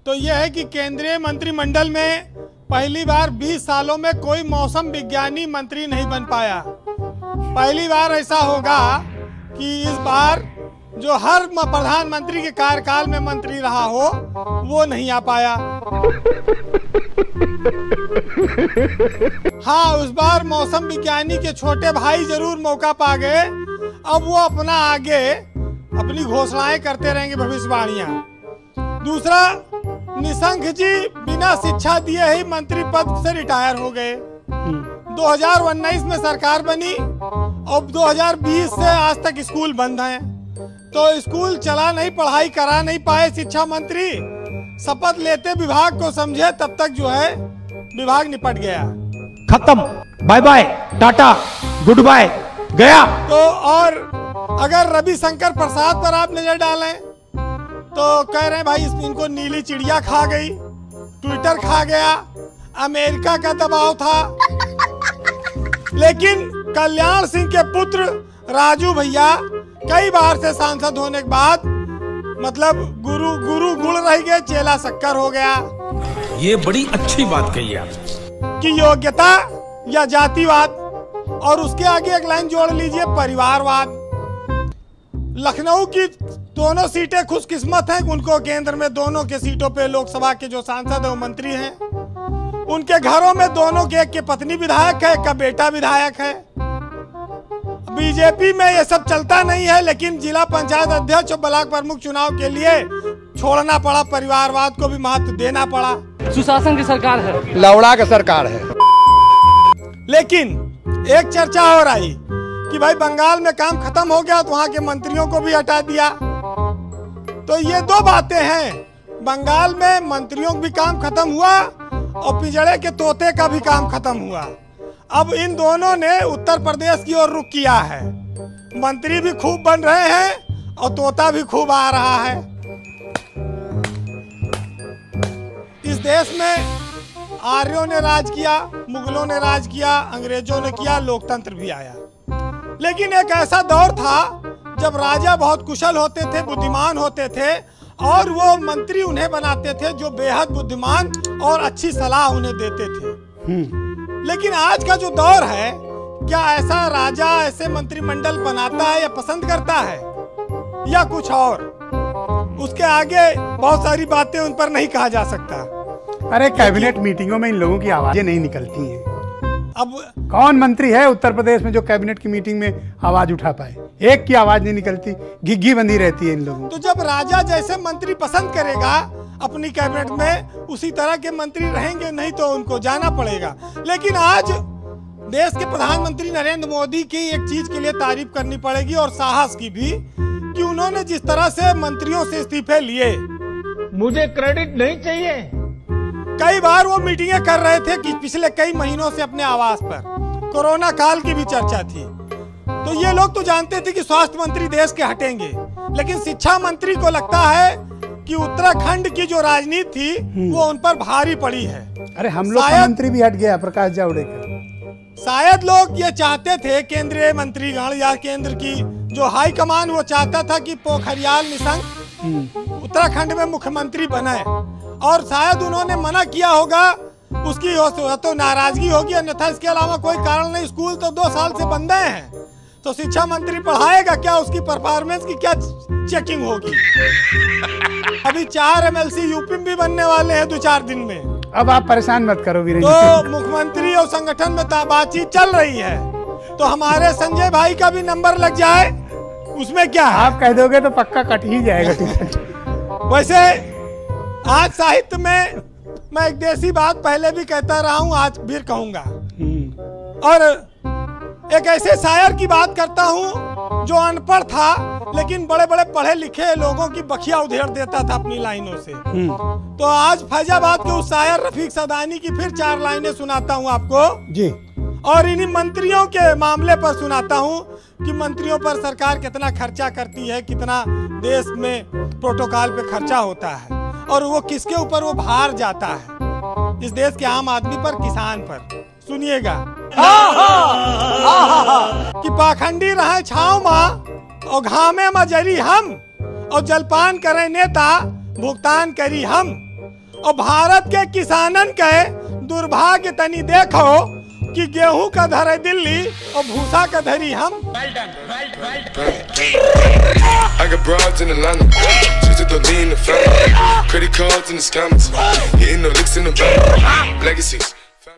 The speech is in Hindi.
तो यह है कि केंद्रीय मंत्रिमंडल में पहली बार 20 सालों में कोई मौसम विज्ञानी मंत्री नहीं बन पाया। पहली बार ऐसा होगा कि इस बार जो हर प्रधानमंत्री के कार्यकाल में मंत्री रहा हो वो नहीं आ पाया। हाँ, उस बार मौसम विज्ञानी के छोटे भाई जरूर मौका पा गए। अब वो अपना आगे अपनी घोषणाएं करते रहेंगे, भविष्यवाणियां। दूसरा, निशंक जी बिना शिक्षा दिए ही मंत्री पद से रिटायर हो गए। 2019 में सरकार बनी और 2020 से आज तक स्कूल बंद हैं। तो स्कूल चला नहीं, पढ़ाई करा नहीं पाए शिक्षा मंत्री। शपथ लेते विभाग को समझे, तब तक जो है विभाग निपट गया, खत्म, बाय बाय, टाटा, गुड बाय, गया। तो और अगर रविशंकर प्रसाद पर आप नजर डालें तो कह रहे हैं भाई इनको नीली चिड़िया खा गई, ट्विटर खा गया, अमेरिका का दबाव था। लेकिन कल्याण सिंह के पुत्र राजू भैया कई बार से सांसद होने के बाद मतलब गुरु गुड़ रह गए, चेला शक्कर हो गया। ये बड़ी अच्छी बात कही आप कि योग्यता या जातिवाद, और उसके आगे एक लाइन जोड़ लीजिए, परिवारवाद। लखनऊ की दोनों सीटें खुशकिस्मत हैं, उनको केंद्र में दोनों के सीटों पे लोकसभा के जो सांसद है वो मंत्री हैं। उनके घरों में दोनों के, एक की पत्नी विधायक है, एक का बेटा विधायक है। बीजेपी में ये सब चलता नहीं है, लेकिन जिला पंचायत अध्यक्ष और ब्लॉक प्रमुख चुनाव के लिए छोड़ना पड़ा, परिवारवाद को भी महत्व देना पड़ा। सुशासन की सरकार है, लौड़ा की सरकार है। लेकिन एक चर्चा और आई कि भाई बंगाल में काम खत्म हो गया तो वहां के मंत्रियों को भी हटा दिया। तो ये दो बातें हैं, बंगाल में मंत्रियों का भी काम खत्म हुआ और पिंजड़े के तोते का भी काम खत्म हुआ। अब इन दोनों ने उत्तर प्रदेश की ओर रुख किया है। मंत्री भी खूब बन रहे हैं और तोता भी खूब आ रहा है। इस देश में आर्यों ने राज किया, मुगलों ने राज किया, अंग्रेजों ने किया, लोकतंत्र भी आया। लेकिन एक ऐसा दौर था जब राजा बहुत कुशल होते थे, बुद्धिमान होते थे और वो मंत्री उन्हें बनाते थे जो बेहद बुद्धिमान और अच्छी सलाह उन्हें देते थे। लेकिन आज का जो दौर है, क्या ऐसा राजा ऐसे मंत्रिमंडल बनाता है या पसंद करता है या कुछ और? उसके आगे बहुत सारी बातें उन पर नहीं कहा जा सकता। अरे कैबिनेट मीटिंगों में इन लोगों की आवाजें नहीं निकलती हैं। अब कौन मंत्री है उत्तर प्रदेश में जो कैबिनेट की मीटिंग में आवाज उठा पाए? एक की आवाज नहीं निकलती, घिघी बंधी रहती है इन लोगों। तो जब राजा जैसे मंत्री पसंद करेगा अपनी कैबिनेट में, उसी तरह के मंत्री रहेंगे, नहीं तो उनको जाना पड़ेगा। लेकिन आज देश के प्रधानमंत्री नरेंद्र मोदी की एक चीज के लिए तारीफ करनी पड़ेगी और साहस की भी, कि उन्होंने जिस तरह से मंत्रियों से इस्तीफे लिए, मुझे क्रेडिट नहीं चाहिए। कई बार वो मीटिंगें कर रहे थे कि पिछले कई महीनों से अपने आवास पर, कोरोना काल की भी चर्चा थी। तो ये लोग तो जानते थे कि स्वास्थ्य मंत्री देश के हटेंगे, लेकिन शिक्षा मंत्री को लगता है कि उत्तराखंड की जो राजनीति थी वो उन पर भारी पड़ी है। अरे हम लोग का मंत्री भी हट गया, प्रकाश जावड़ेकर। शायद लोग ये चाहते थे, केंद्रीय मंत्रीगण या केंद्र की जो हाई कमान वो चाहता था कि पोखरियाल निशंक उत्तराखंड में मुख्यमंत्री बने, और शायद उन्होंने मना किया होगा, उसकी तो नाराजगी होगी, अन्यथा इसके अलावा कोई कारण नहीं। स्कूल तो 2 साल से बंद हैं, तो शिक्षा मंत्री पढ़ाएगा क्या? उसकी परफॉर्मेंस की क्या चेकिंग होगी? अभी 4 MLC यूपी में भी बनने वाले हैं 2-4 दिन में। अब आप परेशान मत करो वीरेंद्र। तो मुख्यमंत्री और संगठन में बातचीत चल रही है, तो हमारे संजय भाई का भी नंबर लग जाए, उसमें क्या है? आप कह दोगे तो पक्का कट ही जाएगा टिकट। वैसे आज साहित्य में मैं एक देसी बात पहले भी कहता रहा हूँ, आज भी कहूंगा, और एक ऐसे शायर की बात करता हूँ जो अनपढ़ था लेकिन बड़े बड़े पढ़े लिखे लोगों की बखिया उधेड़ देता था अपनी लाइनों से। तो आज फैजाबाद के उस शायर रफीक सदानी की फिर 4 लाइनें सुनाता हूँ आपको जी, और इन्हीं मंत्रियों के मामले पर सुनाता हूँ कि मंत्रियों पर सरकार कितना खर्चा करती है, कितना देश में प्रोटोकॉल पे खर्चा होता है, और वो किसके ऊपर वो भार जाता है, इस देश के आम आदमी पर, किसान पर। सुनिएगा कि पाखंडी रहे छाव माँ और घामे में जरी हम, और जलपान करे नेता भुगतान करी हम। और भारत के किसानन के दुर्भाग्य तनी देखो कि गेहूं का धरे दिल्ली और भूसा का धरी हम। I got broads in Atlanta, just to lean the family, credit cards and the scammers, hitting the licks in the bank, legacies.